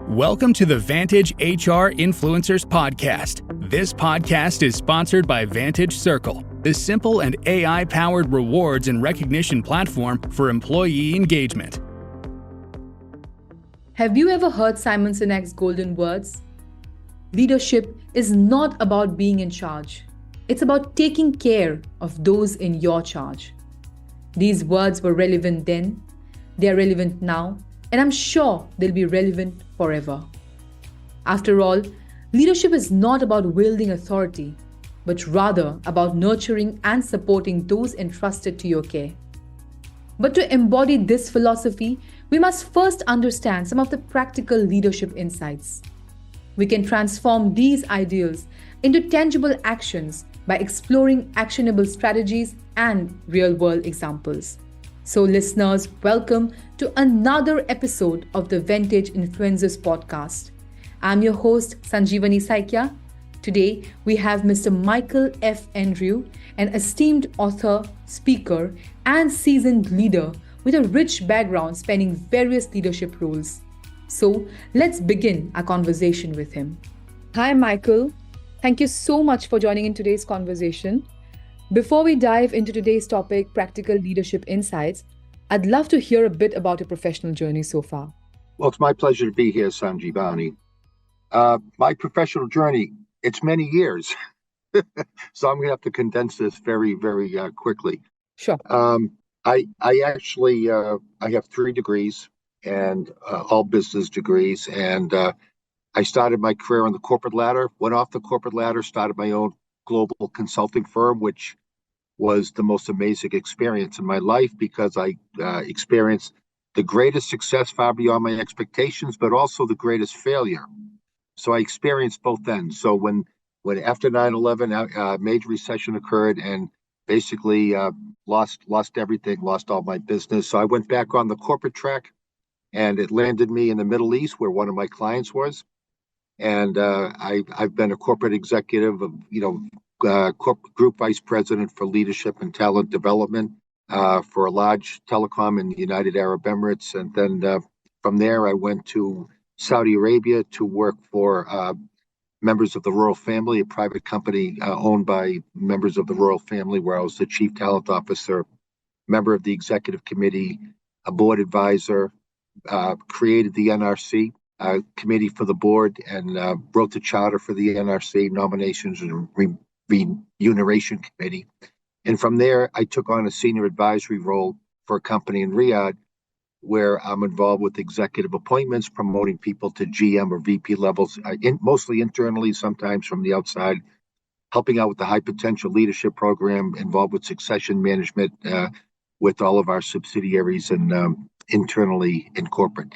Welcome to the Vantage HR Influencers Podcast. This podcast is sponsored by Vantage Circle, the simple and AI-powered rewards and recognition platform for employee engagement. Have you ever heard Simon Sinek's golden words? Leadership is not about being in charge. It's about taking care of those in your charge. These words were relevant then, they are relevant now, and I'm sure they'll be relevant forever. After all, leadership is not about wielding authority, but rather about nurturing and supporting those entrusted to your care. But to embody this philosophy, we must first understand some of the practical leadership insights. We can transform these ideals into tangible actions by exploring actionable strategies and real-world examples. So listeners, welcome to another episode of the Vantage Influencers Podcast. I'm your host, Sanjeevani Saikia. Today, we have Mr. Michael F. Andrew, an esteemed author, speaker, and seasoned leader with a rich background spanning various leadership roles. So let's begin our conversation with him. Hi, Michael. Thank you so much for joining in today's conversation. Before we dive into today's topic, practical leadership insights, I'd love to hear a bit about your professional journey so far. Well, it's my pleasure to be here, Sanjeevani. My professional journey, it's many years. So I'm going to have to condense this very, very quickly. Sure. I have 3 degrees and all business degrees. And I started my career on the corporate ladder, went off the corporate ladder, started my own global consulting firm, which was the most amazing experience in my life because I experienced the greatest success far beyond my expectations, but also the greatest failure. So I experienced both ends. So when after 9/11, major recession occurred and basically lost everything, lost all my business. So I went back on the corporate track, and it landed me in the Middle East where one of my clients was. And I've been a corporate executive of, corporate group vice president for leadership and talent development for a large telecom in the United Arab Emirates. And then from there, I went to Saudi Arabia to work for members of the royal family, a private company owned by members of the royal family, where I was the chief talent officer, member of the executive committee, a board advisor, created the NRC. Committee for the board and wrote the charter for the NRC nominations and remuneration committee. And from there, I took on a senior advisory role for a company in Riyadh, where I'm involved with executive appointments, promoting people to GM or VP levels, mostly internally, sometimes from the outside, helping out with the high potential leadership program, involved with succession management with all of our subsidiaries and internally in corporate.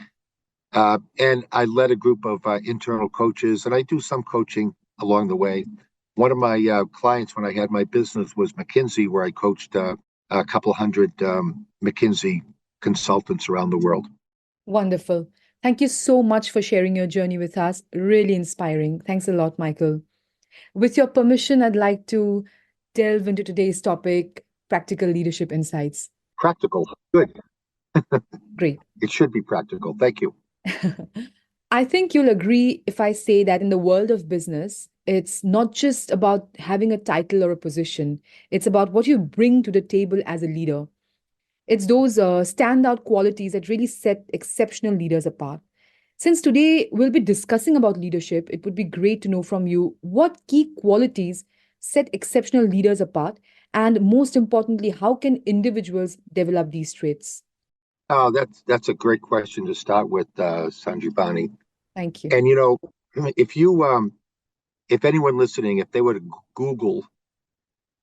And I led a group of internal coaches, and I do some coaching along the way. One of my clients when I had my business was McKinsey, where I coached a couple hundred McKinsey consultants around the world. Wonderful. Thank you so much for sharing your journey with us. Really inspiring. Thanks a lot, Michael. With your permission, I'd like to delve into today's topic, practical leadership insights. Practical. Good. Great. It should be practical. Thank you. I think you'll agree if I say that in the world of business, it's not just about having a title or a position. It's about what you bring to the table as a leader. It's those standout qualities that really set exceptional leaders apart. Since today we'll be discussing about leadership, it would be great to know from you what key qualities set exceptional leaders apart, and most importantly, how can individuals develop these traits? Oh, that's a great question to start with, Sanjeevani. Thank you. And if anyone listening, if they were to Google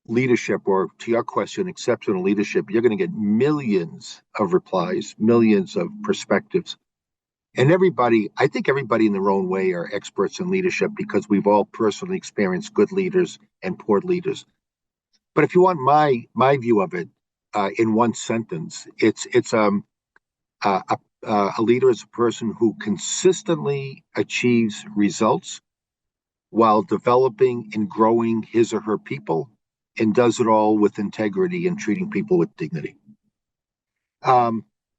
leadership, or to your question, exceptional leadership, you're going to get millions of replies, millions of perspectives. And I think everybody in their own way are experts in leadership because we've all personally experienced good leaders and poor leaders. But if you want my view of it in one sentence, it's a leader is a person who consistently achieves results while developing and growing his or her people, and does it all with integrity and treating people with dignity.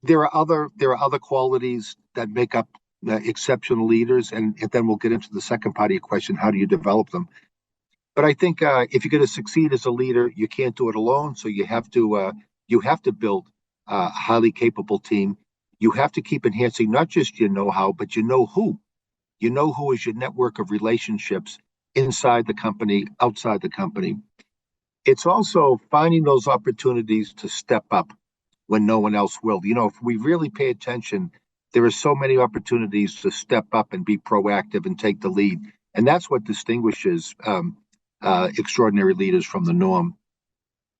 There are other qualities that make up exceptional leaders, and then we'll get into the second part of your question: how do you develop them? But I think if you're going to succeed as a leader, you can't do it alone. So you have to build a highly capable team. You have to keep enhancing not just your know-how, but you know who. You know who is your network of relationships inside the company, outside the company. It's also finding those opportunities to step up when no one else will. If we really pay attention, there are so many opportunities to step up and be proactive and take the lead. And that's what distinguishes extraordinary leaders from the norm.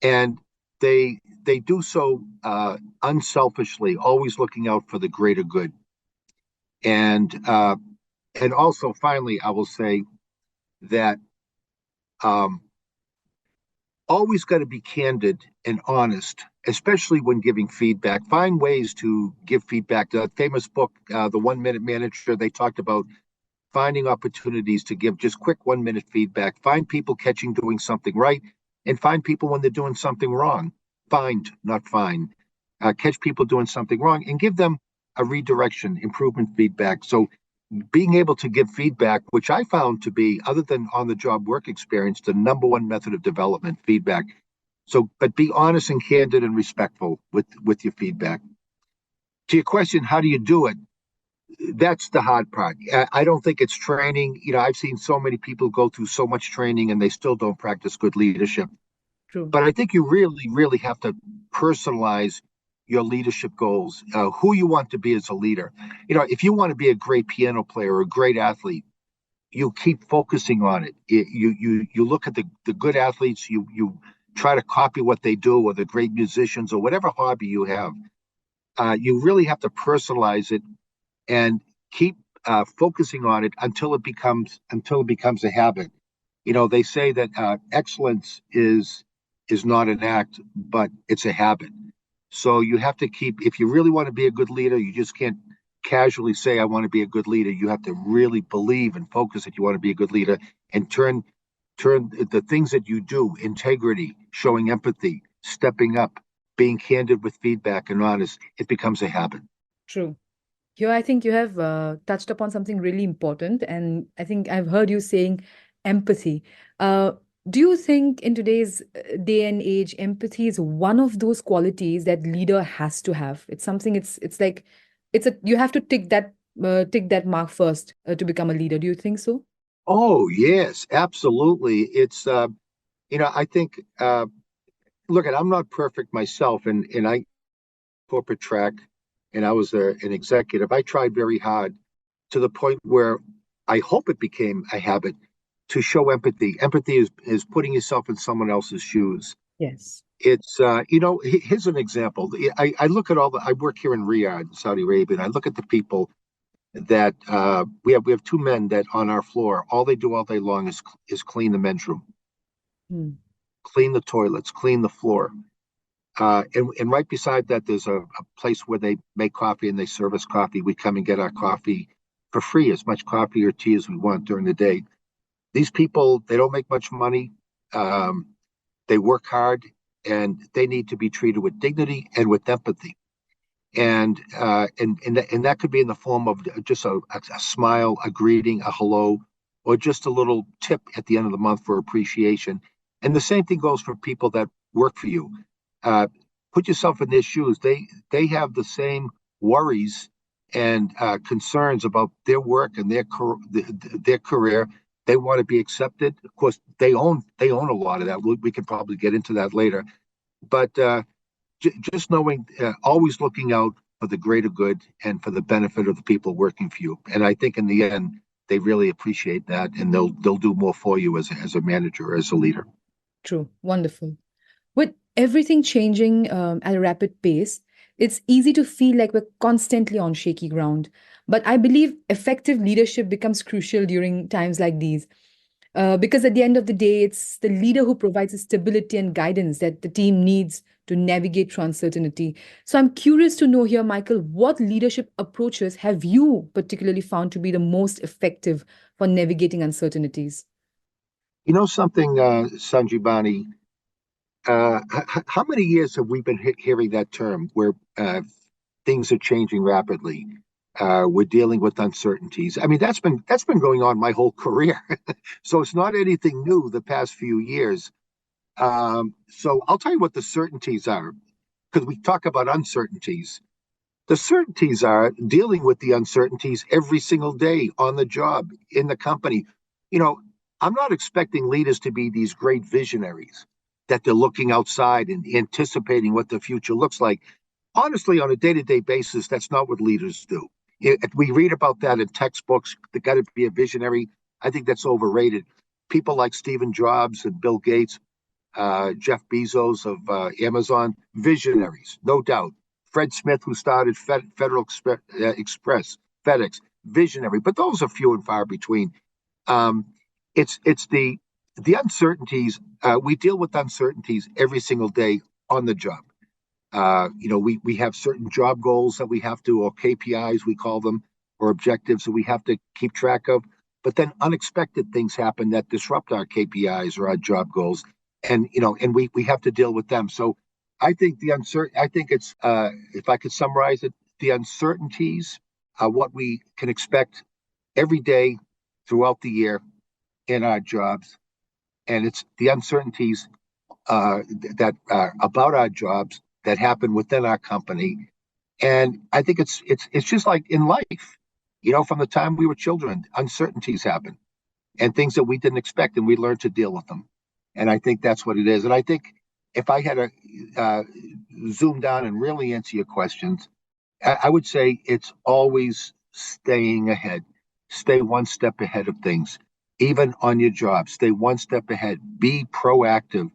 And they do so unselfishly, always looking out for the greater good. And also, finally, I will say that always got to be candid and honest, especially when giving feedback. Find ways to give feedback. The famous book, The 1 Minute Manager, they talked about finding opportunities to give just quick 1 minute feedback. Find people catching doing something right, and find people when they're doing something wrong. Find, not find. Catch people doing something wrong and give them a redirection, improvement feedback. So being able to give feedback, which I found to be, other than on the job work experience, the number one method of development, feedback. So, but be honest and candid and respectful with your feedback. To your question, how do you do it? That's the hard part. I don't think it's training. I've seen so many people go through so much training and they still don't practice good leadership. True. But I think you really, really have to personalize your leadership goals, who you want to be as a leader. If you want to be a great piano player or a great athlete, you keep focusing on it. You look at the good athletes, you try to copy what they do, or the great musicians, or whatever hobby you have. You really have to personalize it and keep focusing on it until it becomes a habit. They say that excellence is not an act, but it's a habit. So you have to keep, if you really want to be a good leader, you just can't casually say, I want to be a good leader. You have to really believe and focus that you want to be a good leader, and turn the things that you do, integrity, showing empathy, stepping up, being candid with feedback and honest, it becomes a habit. True. Here, I think you have touched upon something really important, and I think I've heard you saying empathy. Do you think in today's day and age, empathy is one of those qualities that leader has to have? It's something. It's like you have to tick that mark first to become a leader. Do you think so? Oh, yes, absolutely. It's I think look, I'm not perfect myself, and I corporate track, and I was an executive. I tried very hard to the point where I hope it became a habit to show empathy. Empathy is putting yourself in someone else's shoes. Yes. It's here's an example. I look at I work here in Riyadh, in Saudi Arabia, and I look at the people that we have two men that on our floor, all they do all day long is clean the men's room, clean the toilets, clean the floor. And right beside that, there's a place where they make coffee and they serve us coffee. We come and get our coffee for free, as much coffee or tea as we want during the day. These people, they don't make much money. They work hard, and they need to be treated with dignity and with empathy. And that could be in the form of just a smile, a greeting, a hello, or just a little tip at the end of the month for appreciation. And the same thing goes for people that work for you. Put yourself in their shoes. They have the same worries and concerns about their work and their career. They want to be accepted. Of course, they own a lot of that. We can probably get into that later. But just knowing, always looking out for the greater good and for the benefit of the people working for you. And I think in the end, they really appreciate that, and they'll do more for you as a manager or as a leader. True. Wonderful. With everything changing at a rapid pace, it's easy to feel like we're constantly on shaky ground. But I believe effective leadership becomes crucial during times like these. Because at the end of the day, it's the leader who provides the stability and guidance that the team needs to navigate through uncertainty. So I'm curious to know here, Michael, what leadership approaches have you particularly found to be the most effective for navigating uncertainties? You know something, Sanjibani, how many years have we been hearing that term where things are changing rapidly? We're dealing with uncertainties. I mean, that's been going on my whole career, so it's not anything new the past few years. So I'll tell you what the certainties are, because we talk about uncertainties. The certainties are dealing with the uncertainties every single day on the job, in the company. You know, I'm not expecting leaders to be these great visionaries that they're looking outside and anticipating what the future looks like. Honestly, on a day-to-day basis, that's not what leaders do. We read about that in textbooks. They got to be a visionary. I think that's overrated. People like Stephen Jobs and Bill Gates, Jeff Bezos of Amazon, visionaries, no doubt. Fred Smith, who started Federal Express, FedEx, visionary, but those are few and far between. Um, it's the uncertainties. We deal with uncertainties every single day on the job. We have certain job goals that we have to, or KPIs we call them, or objectives that we have to keep track of. But then unexpected things happen that disrupt our KPIs or our job goals, and we have to deal with them. So I think the uncertain. I think it's if I could summarize it, the uncertainties are what we can expect every day throughout the year in our jobs, and it's the uncertainties that are about our jobs that happen within our company. And I think it's just like in life, from the time we were children, uncertainties happen and things that we didn't expect, and we learn to deal with them. And I think that's what it is. And I think if I had to zoom down and really answer your questions, I would say it's always staying ahead, stay one step ahead of things, even on your job, stay one step ahead, be proactive.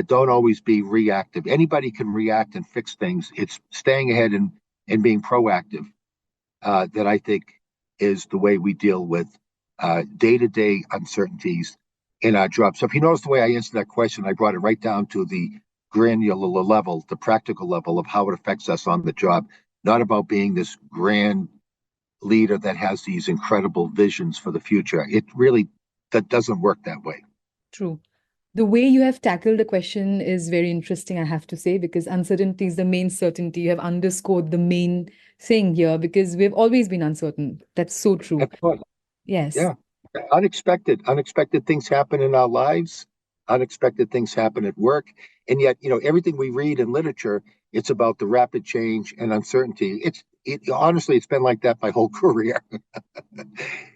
Don't always be reactive. Anybody can react and fix things. It's staying ahead and being proactive that I think is the way we deal with day-to-day uncertainties in our job. So if you notice the way I answered that question, I brought it right down to the granular level, the practical level of how it affects us on the job, not about being this grand leader that has these incredible visions for the future. That doesn't work that way. True. The way you have tackled the question is very interesting, I have to say, because uncertainty is the main certainty. You have underscored the main thing here because we've always been uncertain. That's so true. Yes. Yeah. Unexpected things happen in our lives. Unexpected things happen at work. And yet, everything we read in literature, it's about the rapid change and uncertainty. Honestly, it's been like that my whole career.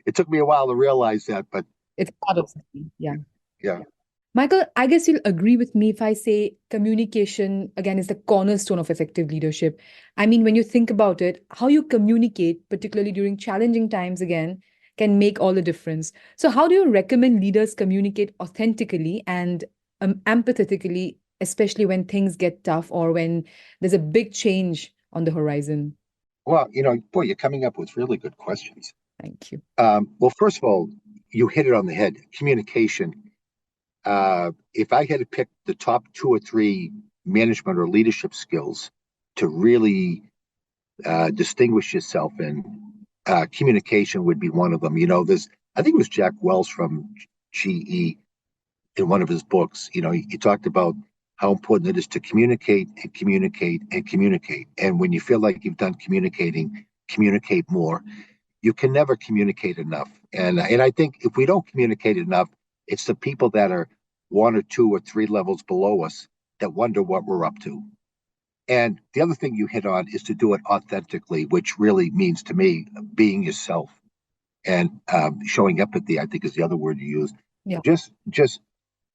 It took me a while to realize that, but It's part of something. Yeah. yeah. Michael, I guess you'll agree with me if I say communication, again, is the cornerstone of effective leadership. I mean, when you think about it, how you communicate, particularly during challenging times, again, can make all the difference. So, how do you recommend leaders communicate authentically and empathetically, especially when things get tough or when there's a big change on the horizon? Well, boy, you're coming up with really good questions. Thank you. Well, first of all, you hit it on the head. Communication. If I had to pick the top 2 or 3 management or leadership skills to really distinguish yourself in, communication would be one of them. I think it was Jack Welch from GE in one of his books. He talked about how important it is to communicate and communicate and communicate. And when you feel like you've done communicating, communicate more. You can never communicate enough. And I think if we don't communicate enough, it's the people that are 1 or 2 or 3 levels below us that wonder what we're up to. And the other thing you hit on is to do it authentically, which really means to me being yourself and showing empathy, I think is the other word you use. Yeah. Just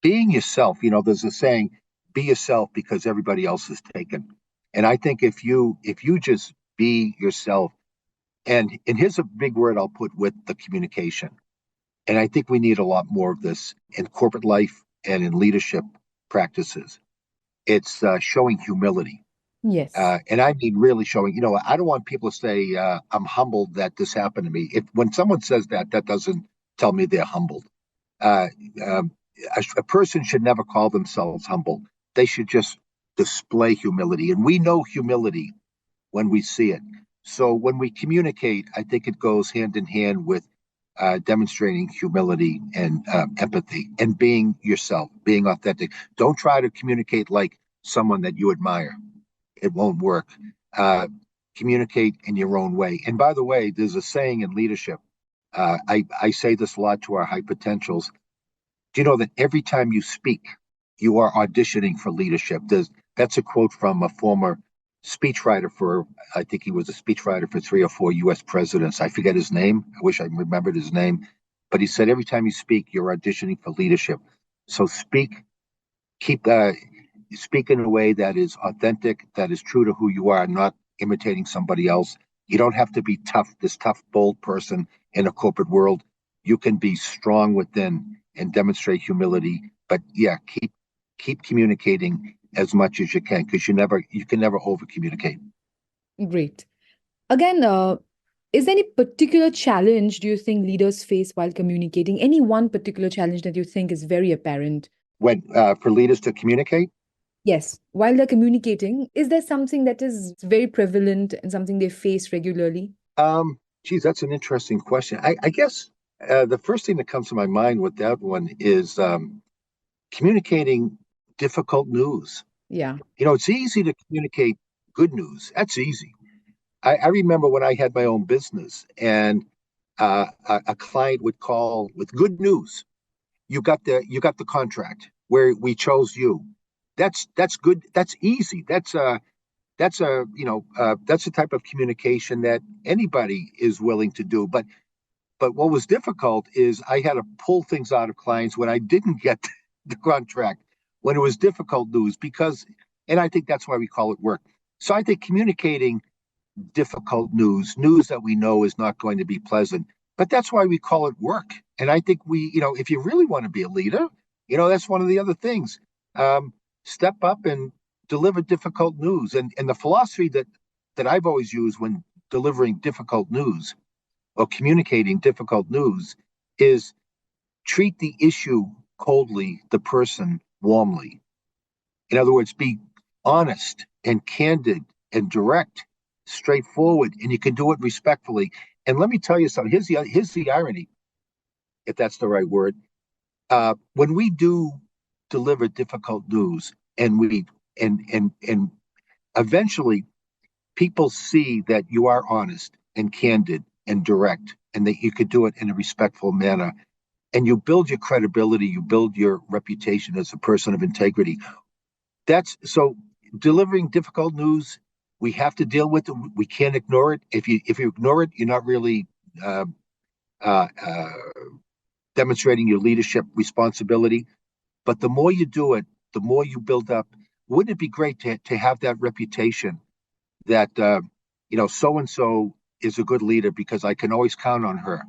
being yourself. There's a saying, be yourself because everybody else is taken. And I think if you just be yourself, and here's a big word I'll put with the communication. And I think we need a lot more of this in corporate life and in leadership practices. It's showing humility. Yes. And I mean really showing, I don't want people to say, I'm humbled that this happened to me. When someone says that doesn't tell me they're humbled. A person should never call themselves humble. They should just display humility. And we know humility when we see it. So when we communicate, I think it goes hand in hand with demonstrating humility and empathy and being yourself, being authentic. Don't try to communicate like someone that you admire. It won't work. communicate in your own way. And by the way, there's a saying in leadership. I say this a lot to our high potentials. Do you know that every time you speak, you are auditioning for leadership? That's a quote from a former speechwriter for, I think he was a speechwriter for 3 or 4 U.S. presidents. I forget his name. I wish I remembered his name. But he said, every time you speak, you're auditioning for leadership. So keep speak in a way that is authentic, that is true to who you are, not imitating somebody else. You don't have to be this tough, bold person in a corporate world. You can be strong within and demonstrate humility. But yeah, keep communicating as much as you can, because you can never over communicate. Great. Again, is there any particular challenge do you think leaders face while communicating? Any one particular challenge that you think is very apparent? When for leaders to communicate, Yes, while they're communicating, is there something that is very prevalent and something they face regularly? geez, that's an interesting question. I guess the first thing that comes to my mind with that one is communicating difficult news. Yeah. It's easy to communicate good news. That's easy. I remember when I had my own business, and a client would call with good news. You got the contract where we chose you. That's good. That's easy. That's a type of communication that anybody is willing to do. But what was difficult is I had to pull things out of clients when I didn't get the contract, when it was difficult news, and I think that's why we call it work. So I think communicating difficult news that we know is not going to be pleasant, but that's why we call it work. And I think if you really want to be a leader, that's one of the other things. Step up and deliver difficult news. And the philosophy that I've always used when delivering difficult news or communicating difficult news is treat the issue coldly, the person warmly. In other words, be honest and candid and direct, straightforward, and you can do it respectfully. And let me tell you something. Here's the irony, if that's the right word. When we do deliver difficult news, and eventually people see that you are honest and candid and direct, and that you could do it in a respectful manner, and you build your credibility, you build your reputation as a person of integrity. That's so delivering difficult news. We have to deal with it. We can't ignore it. If you ignore it, you're not really uh, uh, demonstrating your leadership responsibility. But the more you do it, the more you build up. Wouldn't it be great to have that reputation that so and so is a good leader because I can always count on her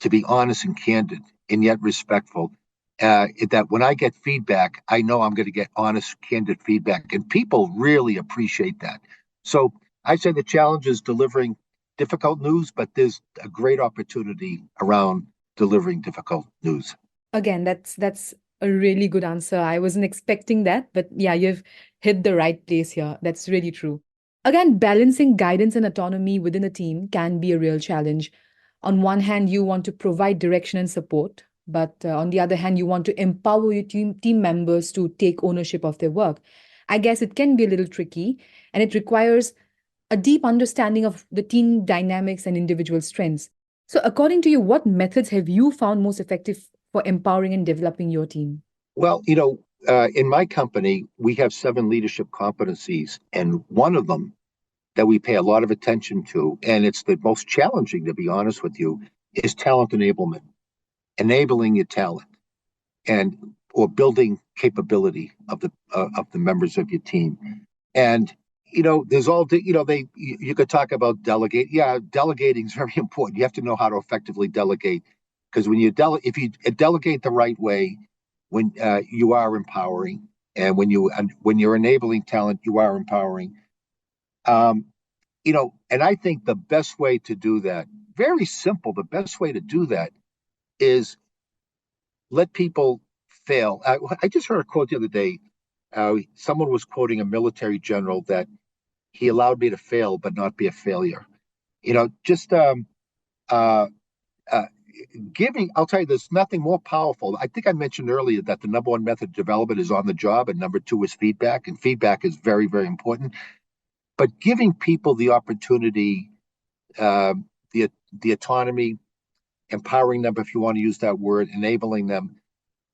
to be honest and candid and yet respectful. That when I get feedback, I know I'm going to get honest, candid feedback, and people really appreciate that. So I say the challenge is delivering difficult news, but there's a great opportunity around delivering difficult news. Again, that's a really good answer. I wasn't expecting that, but yeah, you've hit the right place here. That's really true. Again, balancing guidance and autonomy within a team can be a real challenge. On one hand, you want to provide direction and support, but on the other hand, you want to empower your team members to take ownership of their work. I guess it can be a little tricky, and it requires a deep understanding of the team dynamics and individual strengths. So, according to you, what methods have you found most effective for empowering and developing your team? Well, in my company, we have 7 leadership competencies, and one of them that we pay a lot of attention to, and it's the most challenging, to be honest with you, is talent enablement, enabling your talent, or building capability of the members of your team. And there's you could talk about delegate. Yeah, delegating is very important. You have to know how to effectively delegate, because if you delegate the right way, when you are empowering, and when you're enabling talent, you are empowering. And I think the best way to do that, very simple, the best way to do that is let people fail. I just heard a quote the other day. Someone was quoting a military general that he allowed me to fail, but not be a failure. Just uh, uh, giving. I'll tell you, there's nothing more powerful. I think I mentioned earlier that the number one method of development is on the job, and number two is feedback. And feedback is very, very important. but giving people the opportunity, uh, the autonomy, empowering them, if you want to use that word, enabling them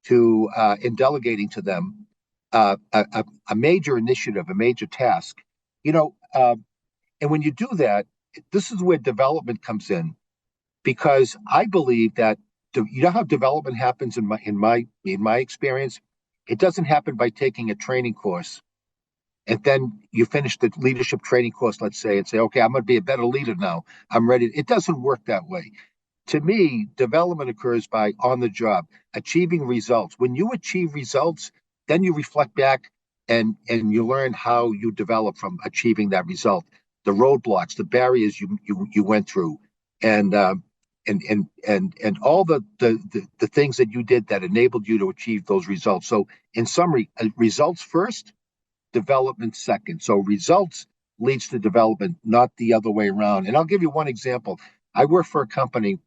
to, and delegating to them a major initiative, a major task. You know, and when you do that, this is where development comes in, because I believe that you know how development happens in my experience. It doesn't happen by taking a training course and then you finish the leadership training course, let's say, and say, okay, I'm going to be a better leader now. I'm ready. It doesn't work that way. To me, development occurs by on the job, achieving results. When you achieve results, then you reflect back and you learn how you develop from achieving that result, the roadblocks, the barriers you went through, and and all the things that you did that enabled you to achieve those results. So, in summary, results first, development second. So results leads to development, not the other way around. And I'll give you one example. I worked for a company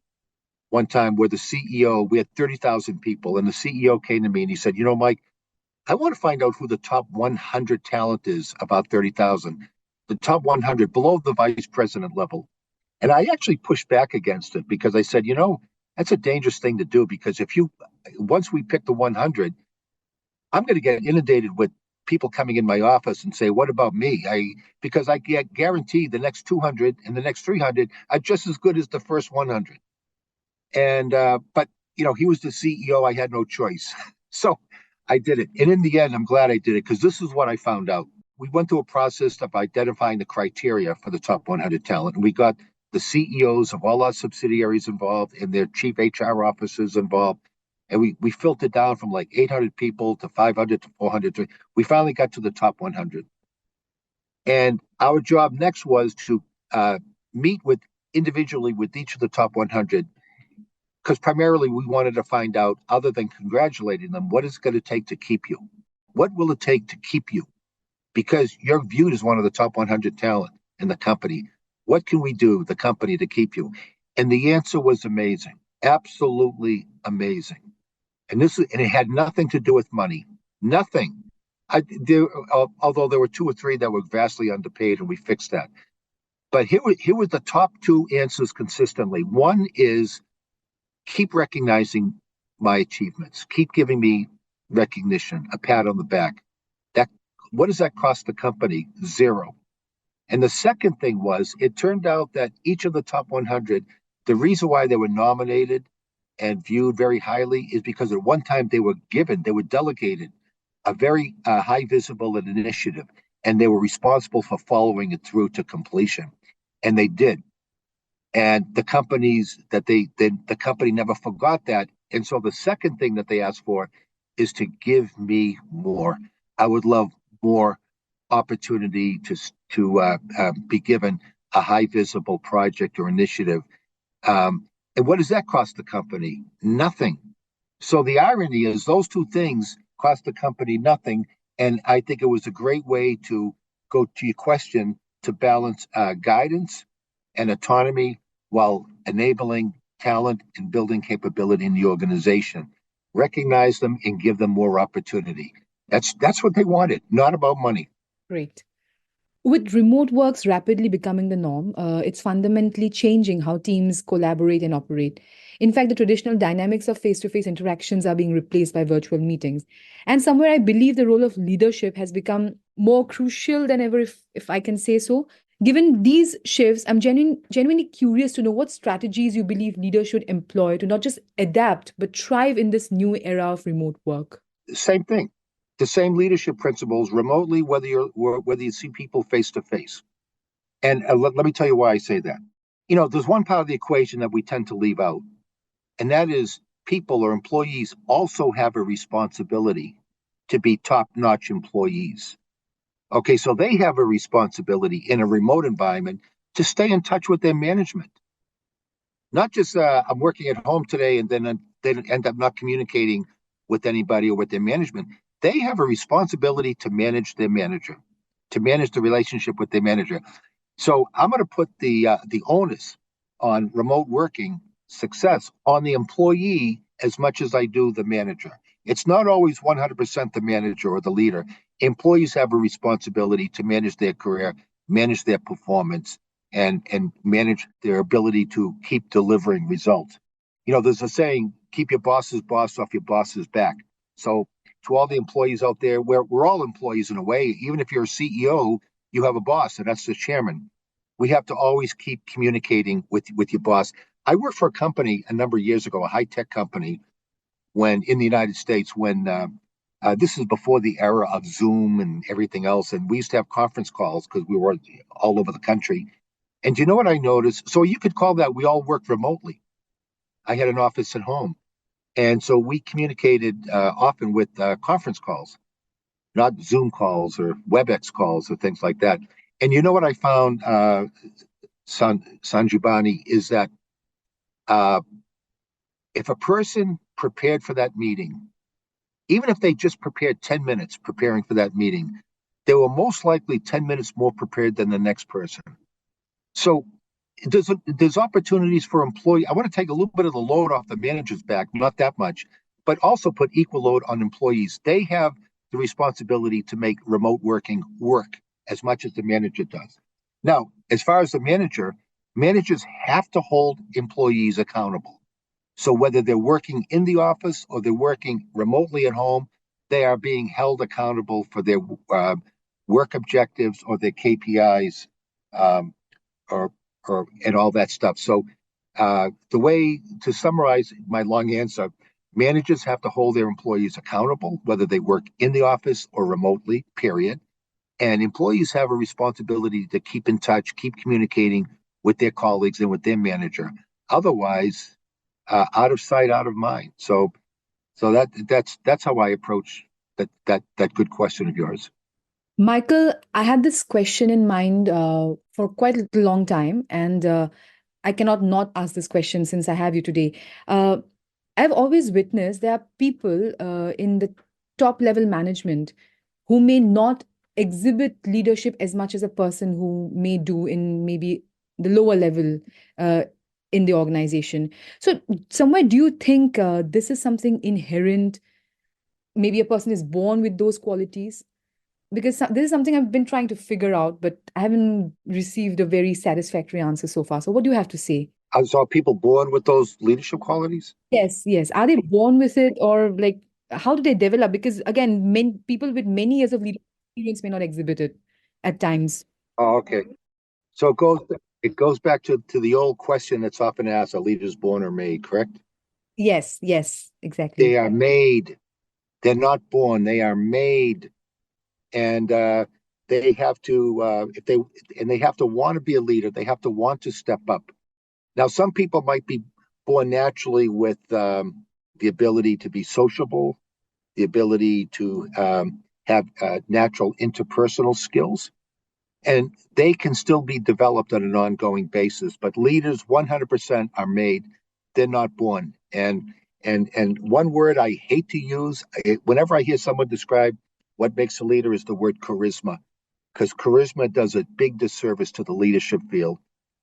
one time where the CEO, we had 30,000 people, and the CEO came to me and he said, you know, Mike, I want to find out who the top 100 talent is, about 30,000, the top 100 below the vice president level. And I actually pushed back against it because I said, you know, that's a dangerous thing to do, because once we pick the 100, I'm going to get inundated with people coming in my office and say, what about me? Because I get guaranteed the next 200 and the next 300 are just as good as the first 100. And, but, you know, he was the CEO. I had no choice. So I did it. And in the end, I'm glad I did it, because this is what I found out. We went through a process of identifying the criteria for the top 100 talent. And we got the CEOs of all our subsidiaries involved and their chief HR officers involved. And we filtered down from like 800 people to 500 to 400. We finally got to the top 100. And our job next was to meet with individually with each of the top 100, because primarily we wanted to find out, other than congratulating them, what is it going to take to keep you? What will it take to keep you? Because you're viewed as one of the top 100 talent in the company. What can we do, the company, to keep you? And the answer was amazing, absolutely amazing. And it had nothing to do with money, nothing. Although there were two or three that were vastly underpaid, and we fixed that. But here were the top two answers consistently. One is, keep recognizing my achievements, keep giving me recognition, a pat on the back. What does that cost the company? Zero. And the second thing was, it turned out that each of the top 100, the reason why they were nominated and viewed very highly is because at one time they were delegated a very high visible initiative, and they were responsible for following it through to completion. And they did. And the company never forgot that. And so the second thing that they asked for is to give me more. I would love more opportunity to be given a high visible project or initiative. And what does that cost the company? Nothing. So the irony is, those two things cost the company nothing. And I think it was a great way to go to your question, to balance guidance and autonomy while enabling talent and building capability in the organization. Recognize them and give them more opportunity. That's what they wanted, not about money. Great. With remote works rapidly becoming the norm, it's fundamentally changing how teams collaborate and operate. In fact, the traditional dynamics of face-to-face interactions are being replaced by virtual meetings. And somewhere I believe the role of leadership has become more crucial than ever, if I can say so. Given these shifts, I'm genuinely curious to know what strategies you believe leaders should employ to not just adapt, but thrive in this new era of remote work. Same thing. The same leadership principles remotely, whether you see people face to face. And let me tell you why I say that. You know, there's one part of the equation that we tend to leave out, and that is, people or employees also have a responsibility to be top-notch employees. Okay, so they have a responsibility in a remote environment to stay in touch with their management. Not just I'm working at home today and then they end up not communicating with anybody or with their management. They have a responsibility to manage their manager, to manage the relationship with their manager. So I'm going to put the onus on remote working success on the employee as much as I do the manager. It's not always 100% the manager or the leader. Employees have a responsibility to manage their career, manage their performance, and manage their ability to keep delivering results. There's a saying, keep your boss's boss off your boss's back. So to all the employees out there, we're all employees in a way. Even if you're a CEO, you have a boss, and that's the chairman. We have to always keep communicating with your boss. I worked for a company a number of years ago, a high-tech company, when in the United States, when this is before the era of Zoom and everything else, and we used to have conference calls because we were all over the country. And you know what I noticed? So you could call that we all worked remotely. I had an office at home. And so we communicated often with conference calls, not Zoom calls or WebEx calls or things like that. And you know what I found, Sanjibani, is that if a person prepared for that meeting, even if they just prepared 10 minutes preparing for that meeting, they were most likely 10 minutes more prepared than the next person. So there's opportunities for employee. I want to take a little bit of the load off the manager's back, not that much, but also put equal load on employees. They have the responsibility to make remote working work as much as the manager does. Now, as far as the managers have to hold employees accountable. So whether they're working in the office or they're working remotely at home, they are being held accountable for their work objectives or their KPIs, or and all that stuff. So the way to summarize my long answer, managers have to hold their employees accountable, whether they work in the office or remotely, period. And employees have a responsibility to keep in touch, keep communicating with their colleagues and with their manager. Otherwise, out of sight, out of mind. So that's how I approach that good question of yours. Michael, I had this question in mind for quite a long time, and I cannot not ask this question since I have you today. I've always witnessed there are people in the top level management who may not exhibit leadership as much as a person who may do in maybe the lower level in the organization. So, somewhere, do you think this is something inherent? Maybe a person is born with those qualities? Because this is something I've been trying to figure out, but I haven't received a very satisfactory answer so far. So what do you have to say? So are people born with those leadership qualities? Yes, yes. Are they born with it, or like how do they develop? Because again, people with many years of leadership experience may not exhibit it at times. Oh, okay. So it goes back to the old question that's often asked: are leaders born or made? Correct? Yes, yes, exactly. They are made. They're not born. They are made, and they have to they have to want to be a leader. They have to want to step up. Now, some people might be born naturally with the ability to be sociable, the ability to have natural interpersonal skills, and they can still be developed on an ongoing basis. But leaders, 100% are made; they're not born. And one word I hate to use whenever I hear someone describe what makes a leader is the word charisma, because charisma does a big disservice to the leadership field.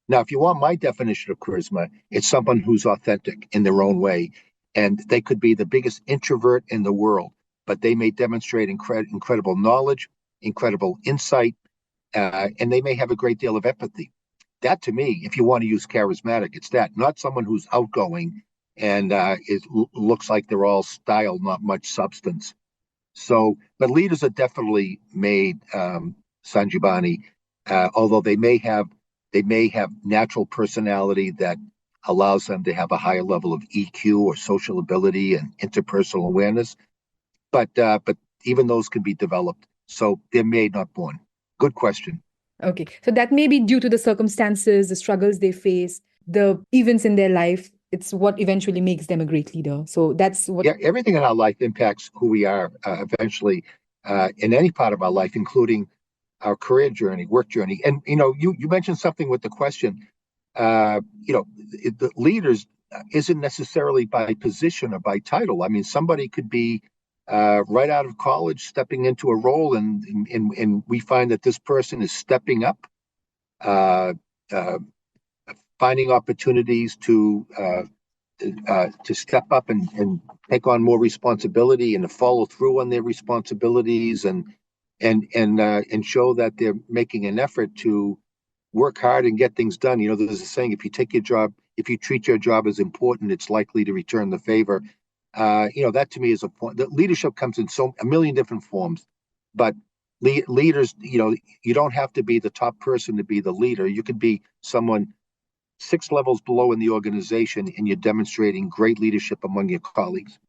Now, if you want my definition of charisma, it's someone who's authentic in their own way. And they could be the biggest introvert in the world, but they may demonstrate incredible knowledge, incredible insight, and they may have a great deal of empathy. That, to me, if you want to use charismatic, it's that, not someone who's outgoing and looks like they're all style, not much substance. So, but leaders are definitely made, Sanjibani, although they may have natural personality that allows them to have a higher level of EQ or social ability and interpersonal awareness. But even those can be developed. So they're made, not born. Good question. Okay. So that may be due to the circumstances, the struggles they face, the events in their life. It's what eventually makes them a great leader. So that's what. Yeah, everything in our life impacts who we are eventually in any part of our life, including our career journey, work journey. And you mentioned something with the question. The leaders isn't necessarily by position or by title. I mean, somebody could be right out of college, stepping into a role, and we find that this person is stepping up, uh, uh, finding opportunities to step up and take on more responsibility and to follow through on their responsibilities. And and show that they're making an effort to work hard and get things done. There's a saying: if you treat your job as important, it's likely to return the favor. That to me is a point. That leadership comes in a million different forms, but leaders, you don't have to be the top person to be the leader. You could be someone 6 levels below in the organization, and you're demonstrating great leadership among your colleagues.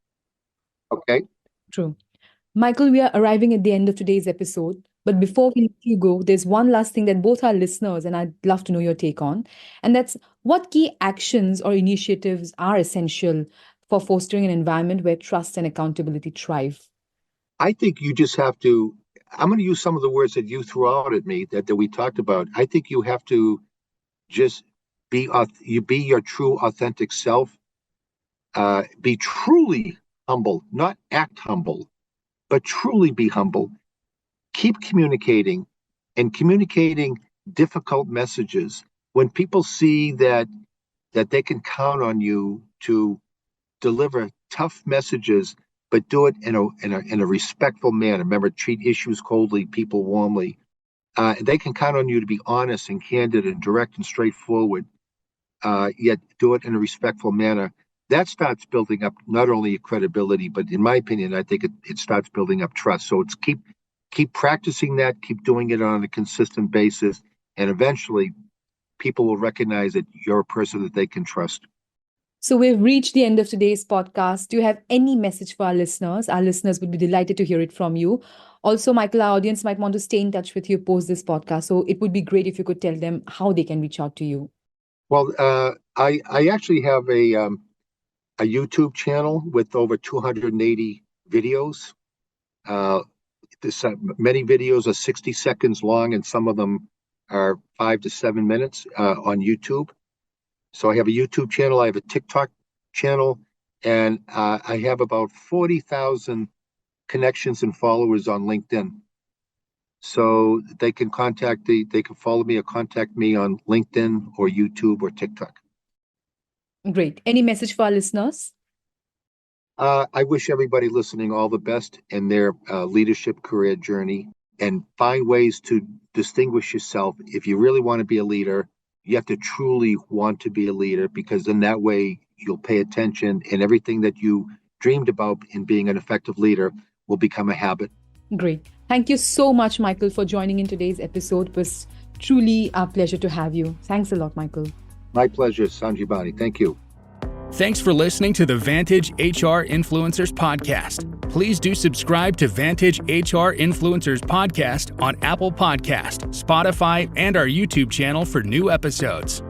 Okay. True. Michael, we are arriving at the end of today's episode. But before we let you go, there's one last thing that both our listeners and I'd love to know your take on. And that's what key actions or initiatives are essential for fostering an environment where trust and accountability thrive? I think you just have to. I'm going to use some of the words that you threw out at me that we talked about. I think you have to just be your true, authentic self. Be truly humble, not act humble, but truly be humble. Keep communicating and communicating difficult messages. When people see that they can count on you to deliver tough messages, but do it in a respectful manner. Remember, treat issues coldly, people warmly. They can count on you to be honest and candid and direct and straightforward, yet do it in a respectful manner. That starts building up not only your credibility, but in my opinion, I think it starts building up trust. So it's keep practicing that, keep doing it on a consistent basis, and eventually people will recognize that you're a person that they can trust. So we've reached the end of today's podcast. Do you have any message for our listeners? Our listeners would be delighted to hear it from you. Also, Michael, our audience might want to stay in touch with you post this podcast. So it would be great if you could tell them how they can reach out to you. Well, I actually have a YouTube channel with over 280 videos. Many videos are 60 seconds long, and some of them are 5 to 7 minutes on YouTube. So I have a YouTube channel, I have a TikTok channel, and I have about 40,000 connections and followers on LinkedIn. So they can follow me or contact me on LinkedIn or YouTube or TikTok. Great. Any message for our listeners? I wish everybody listening all the best in their leadership career journey, and find ways to distinguish yourself. If you really want to be a leader, you have to truly want to be a leader, because in that way you'll pay attention, and everything that you dreamed about in being an effective leader will become a habit. Great. Thank you so much, Michael, for joining in today's episode. It was truly a pleasure to have you. Thanks a lot, Michael. My pleasure, Sanjibani. Thank you. Thanks for listening to the Vantage HR Influencers Podcast. Please do subscribe to Vantage HR Influencers Podcast on Apple Podcast, Spotify, and our YouTube channel for new episodes.